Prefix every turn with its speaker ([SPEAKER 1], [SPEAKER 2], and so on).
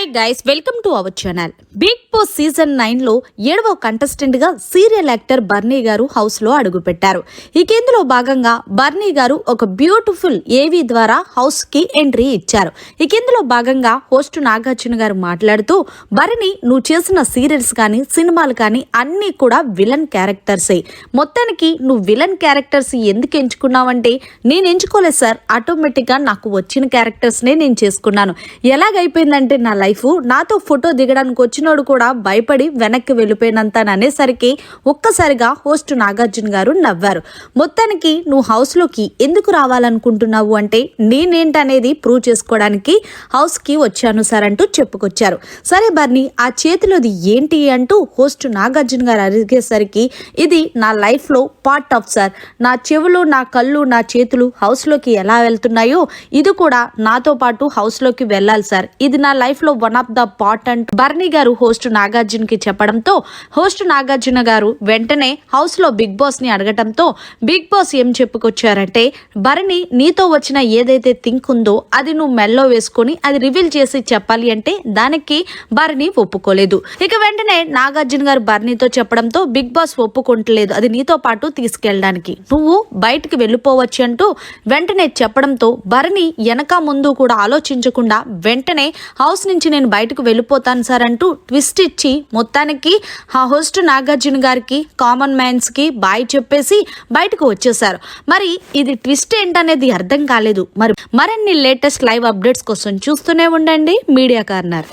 [SPEAKER 1] Hi guys, welcome to our channel. Bigg Boss season 9 లో 7వ contestant గా serial actor బర్నీ గారు హౌస్ లో అడుగు పెట్టారు. ఇందులో భాగంగా బర్నీ గారు ఒక బ్యూటిఫుల్ ఏవీ ద్వారా హౌస్ కి ఎంట్రీ ఇచ్చారు. ఇందులో భాగంగా హోస్ట్ నాగార్జున గారు మాట్లాడుతూ, బర్నీ నువ్వు చేసిన సీరియల్స్ కానీ సినిమాలు కానీ అన్నీ కూడా విలన్ క్యారెక్టర్సే. మొత్తానికి నువ్వు విలన్ క్యారెక్టర్స్ ఎందుకు ఎంచుకున్నావంటే, నేను ఎంచుకోలేదు సార్, ఆటోమేటిక్ గా నాకు వచ్చిన క్యారెక్టర్స్ నే నేను చేసుకున్నాను. ఎలాగైపోయిందంటే నా లైఫ్, నాతో ఫోటో దిగడానికి వచ్చినోడు కూడా భయపడి వెనక్కి వెళ్ళిపోయినంత అనేసరికి ఒక్కసారిగా హోస్ట్ నాగార్జున గారు నవ్వారు. మొత్తానికి నువ్వు హౌస్ లోకి ఎందుకు రావాలనుకుంటున్నావు అంటే, నేనేంటనేది ప్రూవ్ చేసుకోవడానికి హౌస్ కి వచ్చాను సార్ అంటూ చెప్పుకొచ్చారు. సరే బర్నీ, ఆ చేతిలోది ఏంటి అంటూ హోస్ట్ నాగార్జున గారు అడిగేసరికి, ఇది నా లైఫ్ లో పార్ట్ ఆఫ్ సార్. నా చెవులు, నా కళ్ళు, నా చేతులు హౌస్ లోకి ఎలా వెళ్తున్నాయో ఇది కూడా నాతో పాటు హౌస్ లోకి వెళ్ళాలి సార్. ఇది నా లైఫ్ లో one of the part and బర్నీ గారు హోస్ట్ నాగార్జున కి చెప్పడంతో, హోస్ట్ నాగార్జున గారు వెంటనే హౌస్ లో బిగ్ బాస్ ని అడగటంతో బిగ్ బాస్ ఏం చెప్పుకొచ్చారంటే, బర్నీ నీతో వచ్చిన ఏదైతే థింక్ ఉందో అది నువ్వు మెల్లో వేసుకొని అది రివీల్ చేసి చెప్పాలి అంటే దానికి బర్నీ ఒప్పుకోలేదు. ఇక వెంటనే నాగార్జున గారు బర్నీతో చెప్పడంతో బిగ్ బాస్ ఒప్పుకుంటలేదు అది నీతో పాటు తీసుకెళ్ళడానికి, నువ్వు బయటికి వెళ్ళిపోవచ్చు అంటూ వెంటనే చెప్పడంతో బర్నీ వెనక ముందు కూడా ఆలోచించకుండా వెంటనే హౌస్ నుంచి నేను బయటకు వెళ్ళిపోతాను సార్ అంటూ ట్విస్ట్ ఇచ్చి మొత్తానికి ఆ హోస్ట్ నాగార్జున గారికి, కామన్ మ్యాన్స్ కి బాయ్ చెప్పేసి బయటకు వచ్చేసారు. మరి ఇది ట్విస్ట్ ఏంటనేది అర్థం కాలేదు. మరిన్ని లేటెస్ట్ లైవ్ అప్డేట్స్ కోసం చూస్తూనే ఉండండి మీడియా కార్నర్.